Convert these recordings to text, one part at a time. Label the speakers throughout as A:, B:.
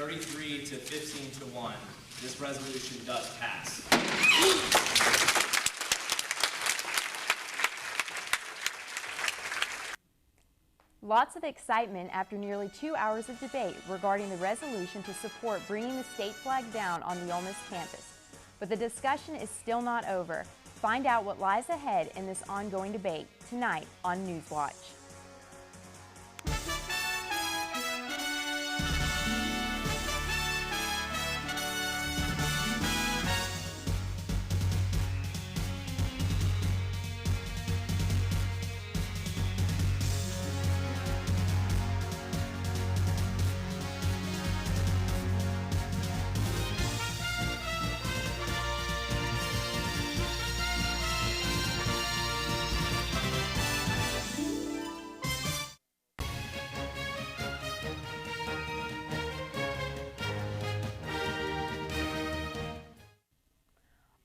A: 33 to 15 to 1. This resolution does pass.
B: Lots of excitement after nearly 2 hours of debate regarding the resolution to support bringing the state flag down on the Ole Miss campus. But the discussion is still not over. Find out what lies ahead in this ongoing debate tonight on NewsWatch.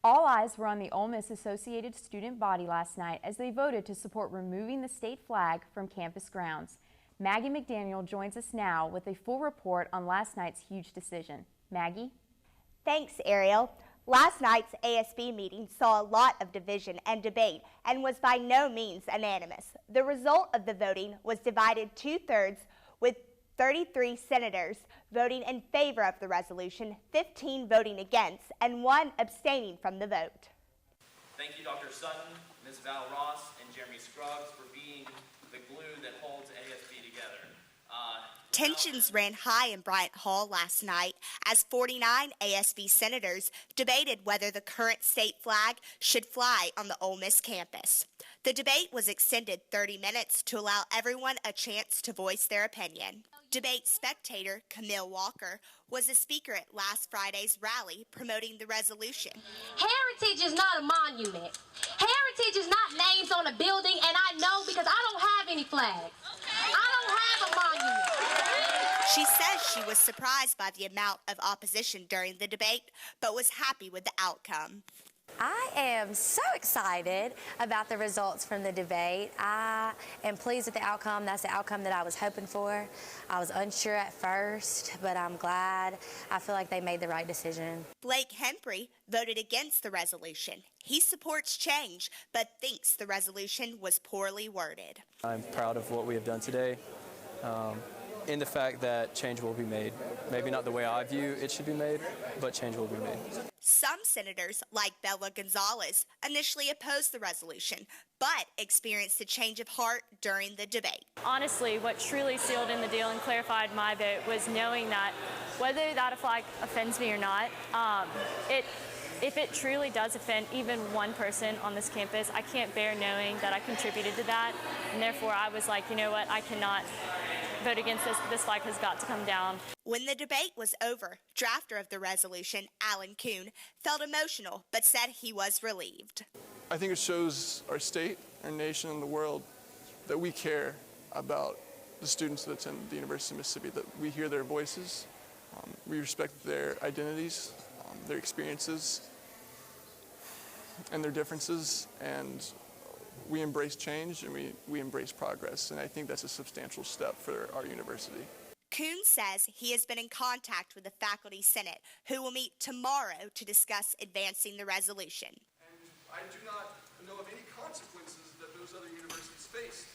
B: All eyes were on the Ole Miss Associated student body last night as they voted to support removing the state flag from campus grounds. Maggie McDaniel joins us now with a full report on last night's huge decision. Maggie?
C: Thanks, Ariel. Last night's ASB meeting saw a lot of division and debate and was by no means unanimous. The result of the voting was divided 2/3 with 33 senators voting in favor of the resolution, 15 voting against, and 1 abstaining from the vote.
A: Thank you, Dr. Sutton, Ms. Val Ross, and Jeremy Scruggs for being the glue that holds ASB together.
C: Tensions ran high in Bryant Hall last night as 49 ASB senators debated whether the current state flag should fly on the Ole Miss campus. The debate was extended 30 minutes to allow everyone a chance to voice their opinion. Debate spectator Camille Walker was a speaker at last Friday's rally promoting the resolution.
D: Heritage is not a monument. Heritage is not names on a building, and I know because I don't have any flags. I don't have a monument.
C: She says she was surprised by the amount of opposition during the debate, but was happy with the outcome.
E: I am so excited about the results from the debate. I am pleased with the outcome. That's the outcome that I was hoping for. I was unsure at first, but I'm glad. I feel like they made the right decision.
C: Blake Hempry voted against the resolution. He supports change, but thinks the resolution was poorly worded.
F: I'm proud of what we have done today, in the fact that change will be made. Maybe not the way I view it should be made, but change will be made.
C: Some senators, like Bella Gonzalez, initially opposed the resolution, but experienced a change of heart during the debate.
G: Honestly, what truly sealed in the deal and clarified my vote was knowing that whether that flag offends me or not, if it truly does offend even one person on this campus, I can't bear knowing that I contributed to that, and therefore I was like, you know what, I cannot vote against this. This flag has got to come down.
C: When the debate was over, drafter of the resolution, Alan Kuhn, felt emotional but said he was relieved.
H: I think it shows our state, our nation, and the world that we care about the students that attend the University of Mississippi, that we hear their voices, we respect their identities, their experiences, and their differences, and we embrace change and we embrace progress, and I think that's a substantial step for our university.
C: Kuhn says he has been in contact with the Faculty Senate, who will meet tomorrow to discuss advancing the resolution.
H: And I do not know of any consequences that those other universities faced.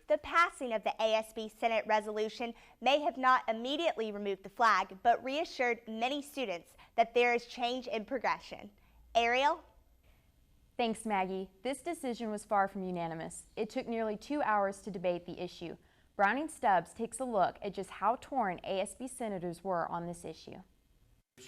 C: The passing of the ASB Senate resolution may have not immediately removed the flag, but reassured many students that there is change in progression. Ariel?
B: Thanks, Maggie. This decision was far from unanimous. It took nearly 2 hours to debate the issue. Browning Stubbs takes a look at just how torn ASB senators were on this issue.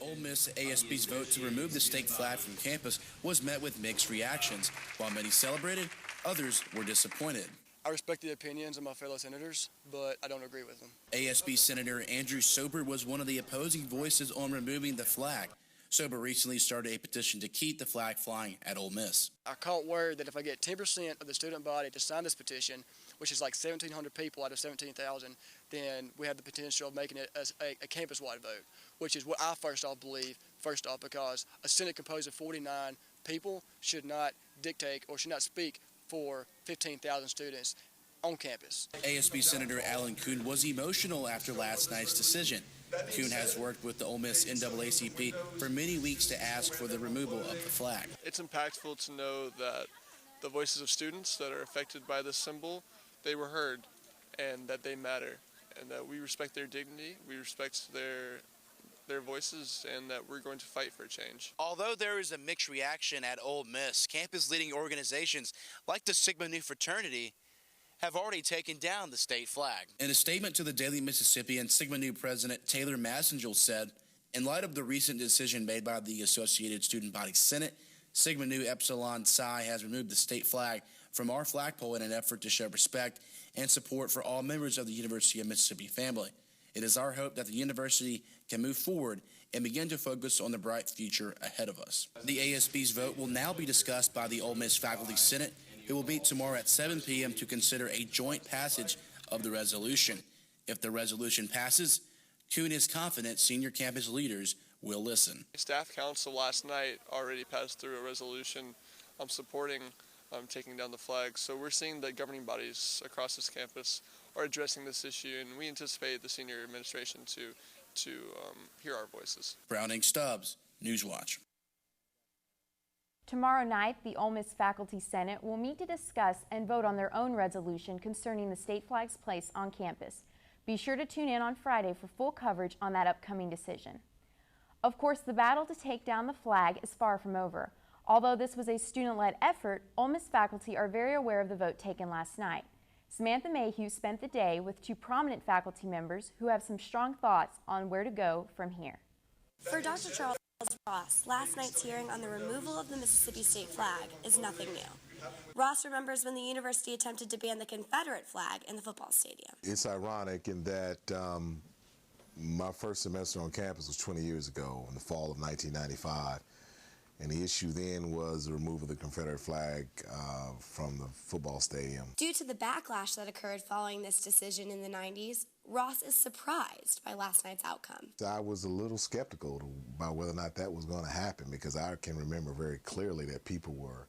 I: Ole Miss ASB's vote to remove the state flag from campus was met with mixed reactions. While many celebrated, others were disappointed.
H: I respect the opinions of my fellow senators, but I don't agree with them.
I: ASB Senator Andrew Sober was one of the opposing voices on removing the flag. Sober recently started a petition to keep the flag flying at Ole Miss.
H: I caught word that if I get 10% of the student body to sign this petition, which is like 1,700 people out of 17,000, then we have the potential of making it as a campus-wide vote, which is what I first off believe, because a Senate composed of 49 people should not dictate or should not speak for 15,000 students on campus.
I: ASB Senator Alan Kuhn was emotional after last night's decision. Kuhn has worked with the Ole Miss NAACP for many weeks to ask for the removal of the flag.
H: It's impactful to know that the voices of students that are affected by this symbol, they were heard, and that they matter, and that we respect their dignity, we respect their voices, and that we're going to fight for change.
I: Although there is a mixed reaction at Ole Miss, campus-leading organizations like the Sigma Nu fraternity have already taken down the state flag. In a statement to the Daily Mississippian, Sigma Nu President Taylor Massengel said, in light of the recent decision made by the Associated Student Body Senate, Sigma Nu Epsilon Psi has removed the state flag from our flagpole in an effort to show respect and support for all members of the University of Mississippi family. It is our hope that the university can move forward and begin to focus on the bright future ahead of us. The ASB's vote will now be discussed by the Ole Miss Faculty Senate, who will meet tomorrow at 7 p.m. to consider a joint passage of the resolution. If the resolution passes, Kuhn is confident senior campus leaders will listen.
H: Staff council last night already passed through a resolution supporting taking down the flag. So we're seeing that governing bodies across this campus are addressing this issue, and we anticipate the senior administration to hear our voices.
I: Browning Stubbs, NewsWatch.
B: Tomorrow night, the Ole Miss Faculty Senate will meet to discuss and vote on their own resolution concerning the state flag's place on campus. Be sure to tune in on Friday for full coverage on that upcoming decision. Of course, the battle to take down the flag is far from over. Although this was a student-led effort, Ole Miss faculty are very aware of the vote taken last night. Samantha Mayhew spent the day with two prominent faculty members who have some strong thoughts on where to go from here.
J: For Dr. Charles Ross, last night's hearing on the removal of the Mississippi state flag is nothing new. Ross remembers when the university attempted to ban the Confederate flag in the football stadium.
K: It's ironic in that my first semester on campus was 20 years ago, in the fall of 1995. And the issue then was the removal of the Confederate flag from the football stadium.
J: Due to the backlash that occurred following this decision in the 90s, Ross is surprised by last night's outcome.
K: I was a little skeptical about whether or not that was going to happen, because I can remember very clearly that people were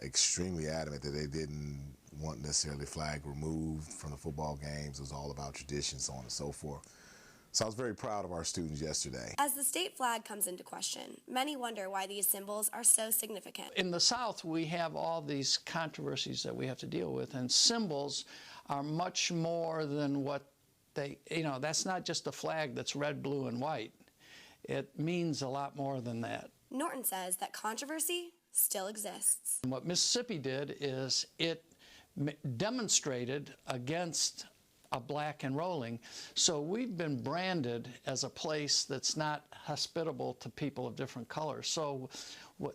K: extremely adamant that they didn't want necessarily flag removed from the football games. It was all about tradition, so on and so forth. So I was very proud of our students yesterday.
J: As the state flag comes into question, many wonder why these symbols are so significant.
L: In the South, we have all these controversies that we have to deal with, and symbols are much more than what they, that's not just a flag that's red, blue, and white. It means a lot more than that.
J: Norton says that controversy still exists.
L: And what Mississippi did is it demonstrated against a black and rolling. So we've been branded as a place that's not hospitable to people of different colors. So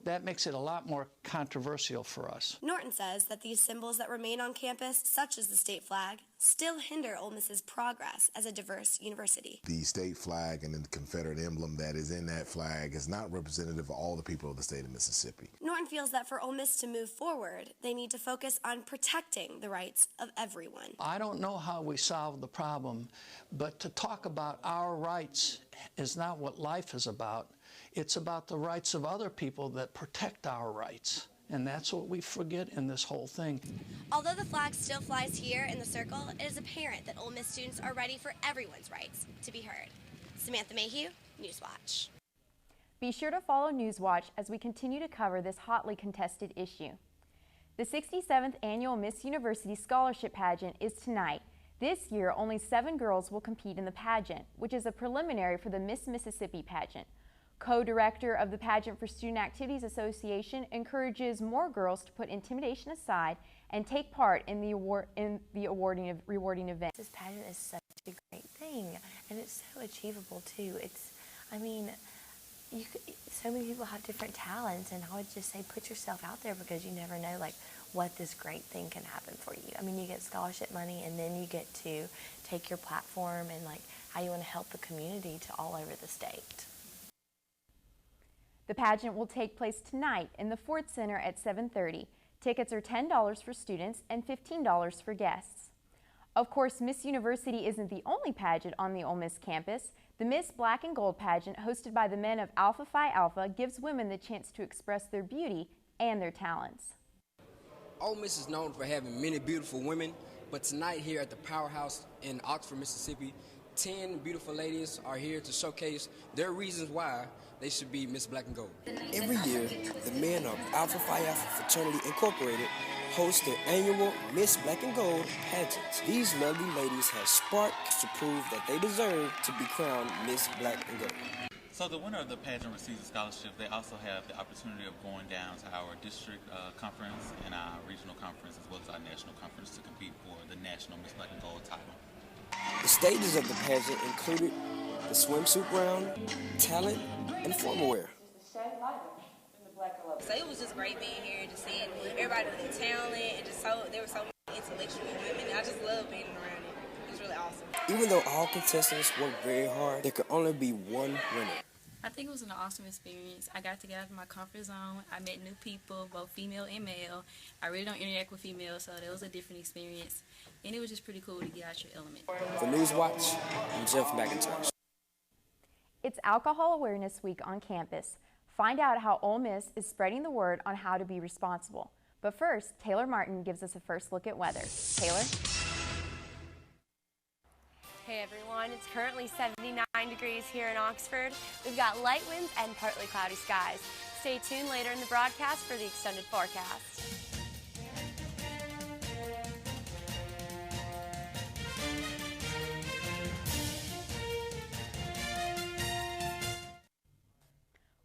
L: that makes it a lot more controversial for us.
J: Norton says that these symbols that remain on campus, such as the state flag, still hinder Ole Miss's progress as a diverse university.
K: The state flag and the Confederate emblem that is in that flag is not representative of all the people of the state of Mississippi.
J: Norton feels that for Ole Miss to move forward, they need to focus on protecting the rights of everyone.
L: I don't know how we solve the problem, but to talk about our rights is not what life is about. It's about the rights of other people that protect our rights. And that's what we forget in this whole thing.
J: Although the flag still flies here in the circle, it is apparent that Ole Miss students are ready for everyone's rights to be heard. Samantha Mayhew, NewsWatch.
B: Be sure to follow NewsWatch as we continue to cover this hotly contested issue. The 67th Annual Miss University Scholarship Pageant is tonight. This year, only 7 girls will compete in the pageant, which is a preliminary for the Miss Mississippi pageant. Co-director of the Pageant for Student Activities Association encourages more girls to put intimidation aside and take part in the rewarding event.
E: This pageant is such a great thing, and it's so achievable too. So many people have different talents, and I would just say put yourself out there, because you never know what this great thing can happen for you. You get scholarship money, and then you get to take your platform and how you want to help the community to all over the state.
B: The pageant will take place tonight in the Ford Center at 7:30. Tickets are $10 for students and $15 for guests. Of course, Miss University isn't the only pageant on the Ole Miss campus. The Miss Black and Gold pageant, hosted by the men of Alpha Phi Alpha, gives women the chance to express their beauty and their talents.
M: Ole Miss is known for having many beautiful women, but tonight here at the Powerhouse in Oxford, Mississippi, 10 beautiful ladies are here to showcase their reasons why they should be Miss Black and Gold.
N: Every year, the men of Alpha Phi Alpha Fraternity Incorporated host their annual Miss Black and Gold pageants. These lovely ladies have sparks to prove that they deserve to be crowned Miss Black and Gold.
O: So the winner of the pageant receives a scholarship. They also have the opportunity of going down to our district conference and our regional conference as well as our national conference to compete for the national Miss Black and Gold title.
N: The stages of the pageant included the swimsuit round, talent, and formal wear.
P: So it was just great being here and just seeing everybody with the talent and just there were so many intellectual women. I just love being around it. It was really awesome.
N: Even though all contestants worked very hard, there could only be one winner.
Q: I think it was an awesome experience. I got to get out of my comfort zone. I met new people, both female and male. I really don't interact with females, so that was a different experience. And it was just pretty cool to get out your element.
N: For NewsWatch, I'm Jeff McIntosh.
B: It's Alcohol Awareness Week on campus. Find out how Ole Miss is spreading the word on how to be responsible. But first, Taylor Martin gives us a first look at weather. Taylor?
R: Hey everyone, it's currently 79 degrees here in Oxford. We've got light winds and partly cloudy skies. Stay tuned later in the broadcast for the extended forecast.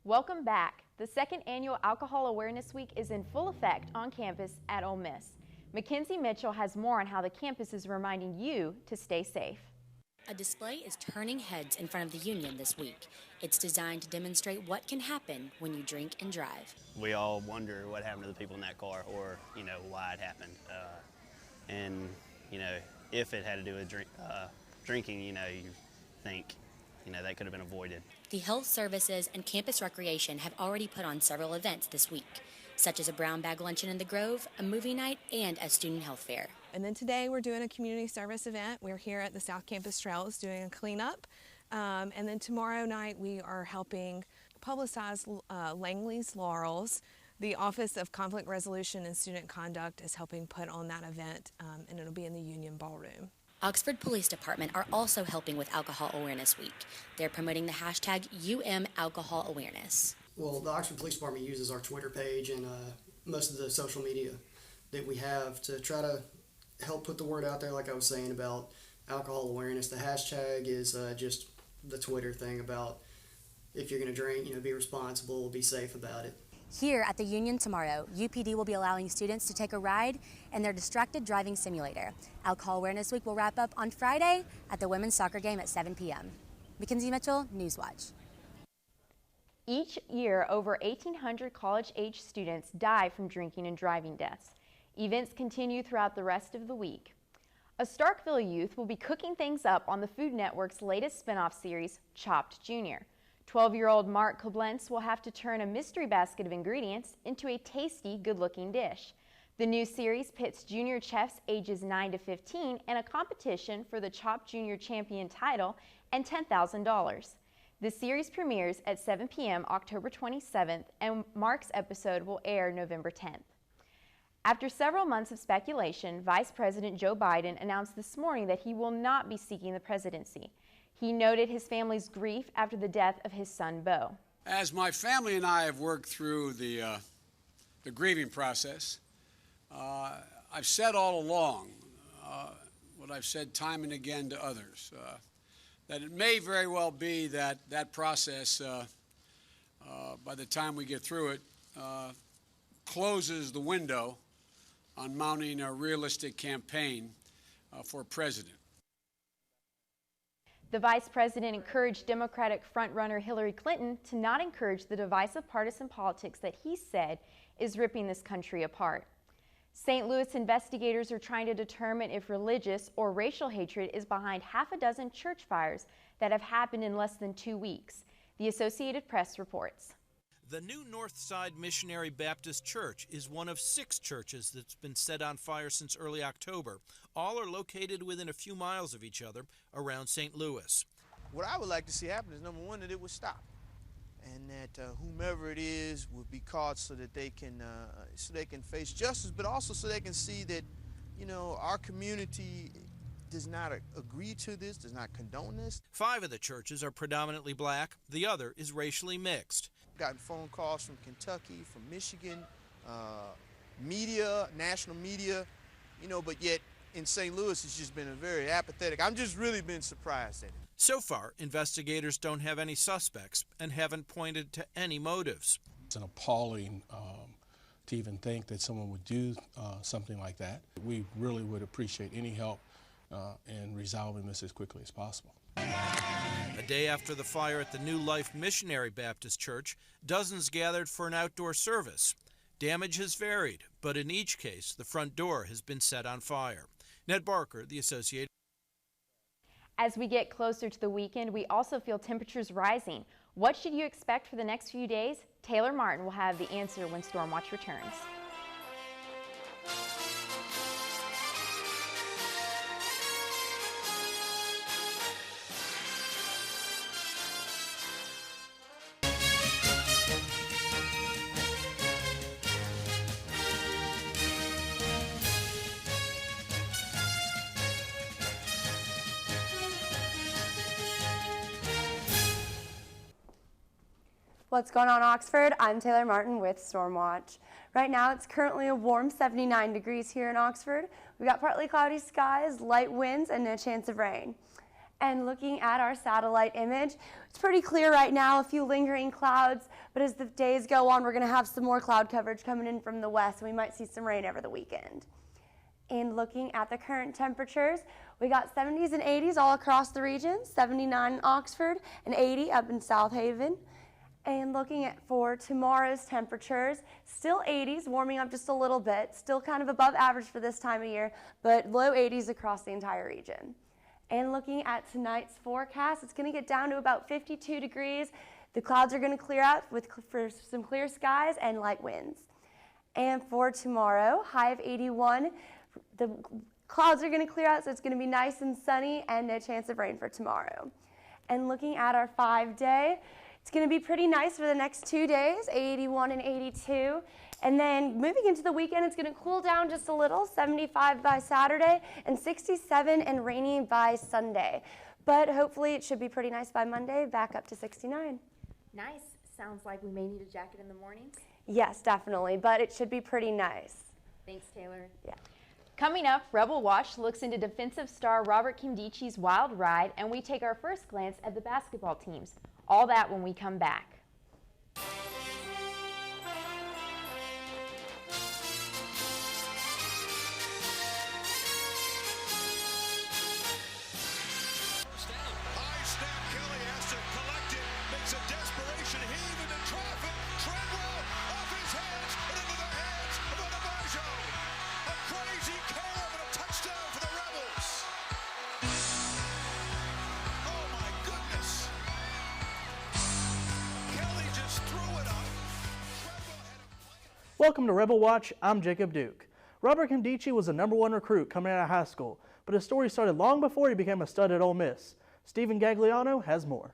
B: Welcome back. The second annual Alcohol Awareness Week is in full effect on campus at Ole Miss. Mackenzie Mitchell has more on how the campus is reminding you to stay safe.
S: A display is turning heads in front of the Union this week. It's designed to demonstrate what can happen when you drink and drive.
T: We all wonder what happened to the people in that car, or, why it happened. And, if it had to do with drinking, you think, that could have been avoided.
S: The health services and campus recreation have already put on several events this week, such as a brown bag luncheon in the Grove, a movie night, and a student health fair.
U: And then today we're doing a community service event. We're here at the South Campus Trails doing a cleanup. And then tomorrow night we are helping publicize Langley's Laurels. The Office of Conflict Resolution and Student Conduct is helping put on that event, and it'll be in the Union Ballroom.
S: Oxford Police Department are also helping with Alcohol Awareness Week. They're promoting the hashtag #UMAlcoholAwareness.
V: Well, the Oxford Police Department uses our Twitter page and most of the social media that we have to try to help put the word out there, like I was saying, about alcohol awareness. The hashtag is just the Twitter thing about if you're going to drink, be responsible, be safe about it.
S: Here at the Union tomorrow, UPD will be allowing students to take a ride in their distracted driving simulator. Alcohol Awareness Week will wrap up on Friday at the women's soccer game at 7 p.m. Mackenzie Mitchell, NewsWatch.
B: Each year, over 1,800 college-age students die from drinking and driving deaths. Events continue throughout the rest of the week. A Starkville youth will be cooking things up on the Food Network's latest spinoff series, Chopped Jr. 12-year-old Mark Koblenz will have to turn a mystery basket of ingredients into a tasty, good-looking dish. The new series pits junior chefs ages 9 to 15 in a competition for the Chopped Jr. champion title and $10,000. The series premieres at 7 p.m. October 27th, and Mark's episode will air November 10th. After several months of speculation, Vice President Joe Biden announced this morning that he will not be seeking the presidency. He noted his family's grief after the death of his son, Beau.
W: As my family and I have worked through the grieving process, I've said all along what I've said time and again to others, that it may very well be that that process, by the time we get through it, closes the window on mounting a realistic campaign for president.
B: The vice president encouraged Democratic frontrunner Hillary Clinton to not encourage the divisive partisan politics that he said is ripping this country apart. St. Louis investigators are trying to determine if religious or racial hatred is behind half a dozen church fires that have happened in less than 2 weeks. The Associated Press reports.
X: The new Northside Missionary Baptist Church is one of 6 churches that's been set on fire since early October. All are located within a few miles of each other around St. Louis.
Y: What I would like to see happen is, number one, that it would stop, and that whomever it is would be caught so that they can face justice, but also so they can see that, our community does not agree to this, does not condone this.
X: 5 of the churches are predominantly black. The other is racially mixed.
Y: Gotten phone calls from Kentucky, from Michigan, media, national media, but yet in St. Louis it's just been a very apathetic. I'm just really been surprised at it.
X: So far, investigators don't have any suspects and haven't pointed to any motives.
A: It's an appalling to even think that someone would do something like that. We really would appreciate any help in resolving this as quickly as possible.
X: A day after the fire at the New Life Missionary Baptist Church, dozens gathered for an outdoor service. Damage has varied, but in each case, the front door has been set on fire. Ned Barker, The Associated.
B: As we get closer to the weekend, we also feel temperatures rising. What should you expect for the next few days? Taylor Martin will have the answer when Stormwatch returns.
R: What's going on, Oxford? I'm Taylor Martin with Stormwatch. Right now it's currently a warm 79 degrees here in Oxford. We've got partly cloudy skies, light winds, and no chance of rain. And looking at our satellite image, it's pretty clear right now, a few lingering clouds, but as the days go on, we're going to have some more cloud coverage coming in from the west, and we might see some rain over the weekend. And looking at the current temperatures, we got 70s and 80s all across the region, 79 in Oxford and 80 up in South Haven. And looking at for tomorrow's temperatures, still 80s, warming up just a little bit, still kind of above average for this time of year, but low 80s across the entire region. And looking at tonight's forecast, it's going to get down to about 52 degrees. The clouds are going to clear out for some clear skies and light winds. And for tomorrow, high of 81, the clouds are going to clear out, so it's going to be nice and sunny and no chance of rain for tomorrow. And looking at our 5-day, it's going to be pretty nice for the next 2 days, 81 and 82. And then moving into the weekend, it's going to cool down just a little, 75 by Saturday and 67 and rainy by Sunday. But hopefully it should be pretty nice by Monday, back up to 69.
B: Nice. Sounds like we may need a jacket in the mornings.
R: Yes, definitely, but it should be pretty nice.
B: Thanks, Taylor.
R: Yeah.
B: Coming up, Rebel Watch looks into defensive star Robert Kimdichi's wild ride, and we take our first glance at the basketball teams. All that when we come back.
C: Welcome to Rebel Watch, I'm Jacob Duke. Robert Kimdichi was the #1 recruit coming out of high school, but his story started long before he became a stud at Ole Miss. Stephen Gagliano has more.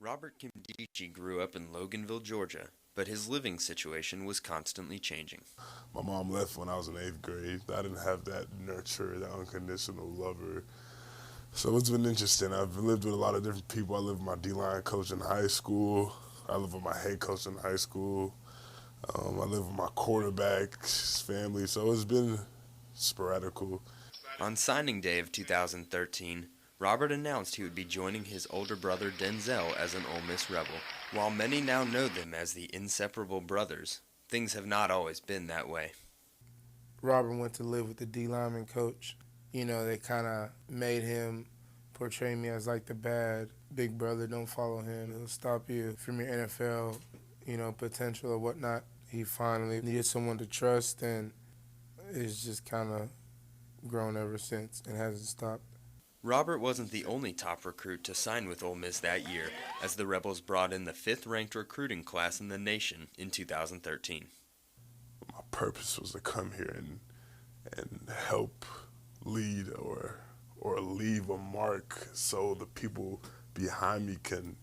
D: Robert Kimdichi grew up in Loganville, Georgia, but his living situation was constantly changing.
F: My mom left when I was in 8th grade. I didn't have that nurture, that unconditional lover. So it's been interesting. I've lived with a lot of different people. I lived with my D-line coach in high school. I lived with my head coach in high school. I live with my quarterback's family, so it's been sporadical.
D: On signing day of 2013, Robert announced he would be joining his older brother Denzel as an Ole Miss Rebel. While many now know them as the inseparable brothers, things have not always been that way.
G: Robert went to live with the D-lineman coach. You know, they kind of made him portray me as like the bad big brother. Don't follow him. It'll stop you from your NFL, potential or whatnot. He finally needed someone to trust, and it's just kind of grown ever since and hasn't stopped.
D: Robert wasn't the only top recruit to sign with Ole Miss that year, as the Rebels brought in the 5th-ranked recruiting class in the nation in 2013.
F: My purpose was to come here and help lead or leave a mark so the people behind me can,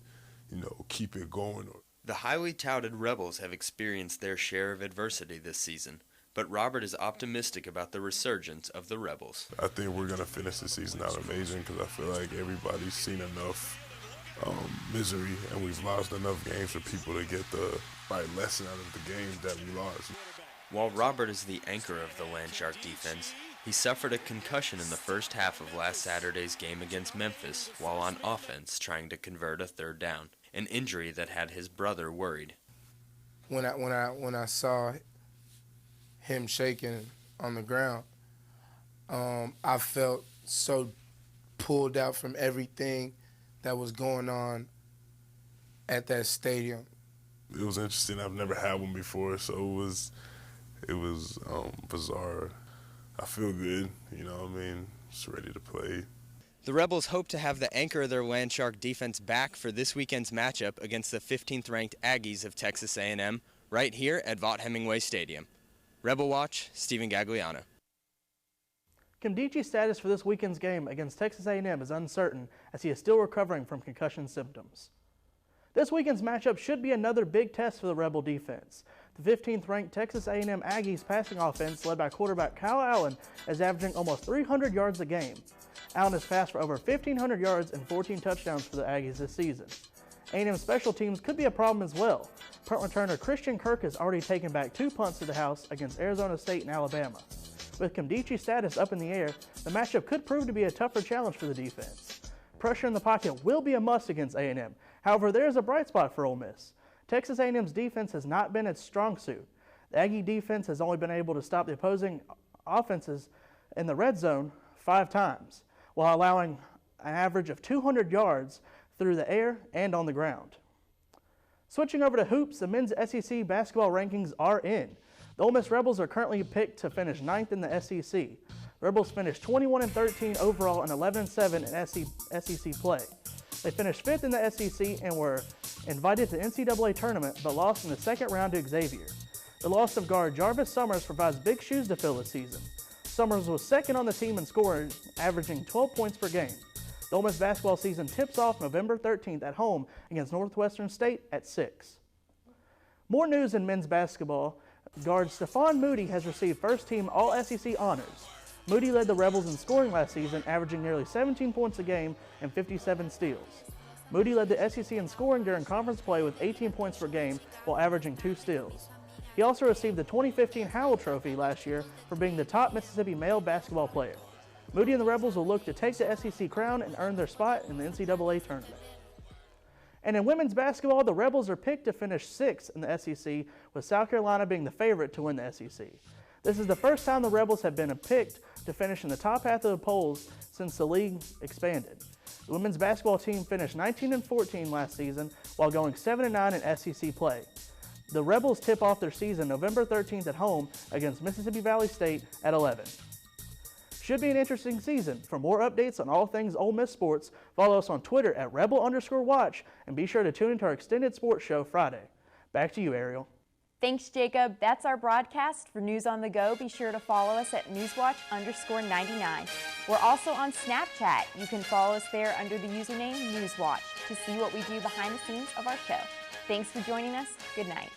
F: keep it going.
D: The highly touted Rebels have experienced their share of adversity this season, but Robert is optimistic about the resurgence of the Rebels.
F: I think we're going to finish the season out amazing because I feel like everybody's seen enough misery and we've lost enough games for people to get the right lesson out of the games that we lost.
D: While Robert is the anchor of the Landshark defense, he suffered a concussion in the first half of last Saturday's game against Memphis while on offense trying to convert a third down, an injury that had his brother worried.
G: When I saw him shaking on the ground, I felt so pulled out from everything that was going on at that stadium.
F: It was interesting. I've never had one before, so it was bizarre. I feel good, you know what I mean? Just ready to play.
D: The Rebels hope to have the anchor of their Landshark defense back for this weekend's matchup against the 15th-ranked Aggies of Texas A&M right here at Vaught Hemingway Stadium. Rebel Watch, Stephen Gagliano.
C: Kimdichi's status for this weekend's game against Texas A&M is uncertain as he is still recovering from concussion symptoms. This weekend's matchup should be another big test for the Rebel defense. The 15th-ranked Texas A&M Aggies passing offense led by quarterback Kyle Allen is averaging almost 300 yards a game. Allen has passed for over 1,500 yards and 14 touchdowns for the Aggies this season. A&M special teams could be a problem as well. Punt returner Christian Kirk has already taken back 2 punts to the house against Arizona State and Alabama. With Kimdichi's status up in the air, the matchup could prove to be a tougher challenge for the defense. Pressure in the pocket will be a must against A&M. However, there is a bright spot for Ole Miss. Texas A&M's defense has not been its strong suit. The Aggie defense has only been able to stop the opposing offenses in the red zone 5 times, while allowing an average of 200 yards through the air and on the ground. Switching over to hoops, the men's SEC basketball rankings are in. The Ole Miss Rebels are currently picked to finish 9th in the SEC. The Rebels finished 21-13 overall and 11-7 in SEC play. They finished 5th in the SEC and were invited to the NCAA tournament but lost in the second round to Xavier. The loss of guard Jarvis Summers provides big shoes to fill this season. Summers was second on the team in scoring, averaging 12 points per game. The Ole Miss basketball season tips off November 13th at home against Northwestern State at 6. More news in men's basketball. Guard Stephon Moody has received first-team All-SEC honors. Moody led the Rebels in scoring last season, averaging nearly 17 points a game and 57 steals. Moody led the SEC in scoring during conference play with 18 points per game while averaging 2 steals. He also received the 2015 Howell Trophy last year for being the top Mississippi male basketball player. Moody and the Rebels will look to take the SEC crown and earn their spot in the NCAA tournament. And in women's basketball, the Rebels are picked to finish 6th in the SEC, with South Carolina being the favorite to win the SEC. This is the first time the Rebels have been picked to finish in the top half of the polls since the league expanded. The women's basketball team finished 19-14 last season while going 7-9 in SEC play. The Rebels tip off their season November 13th at home against Mississippi Valley State at 11. Should be an interesting season. For more updates on all things Ole Miss sports, follow us on Twitter at rebel_watch and be sure to tune into our extended sports show Friday. Back to you, Ariel.
B: Thanks, Jacob. That's our broadcast. For News on the Go, be sure to follow us at NewsWatch_99. We're also on Snapchat. You can follow us there under the username NewsWatch to see what we do behind the scenes of our show. Thanks for joining us. Good night.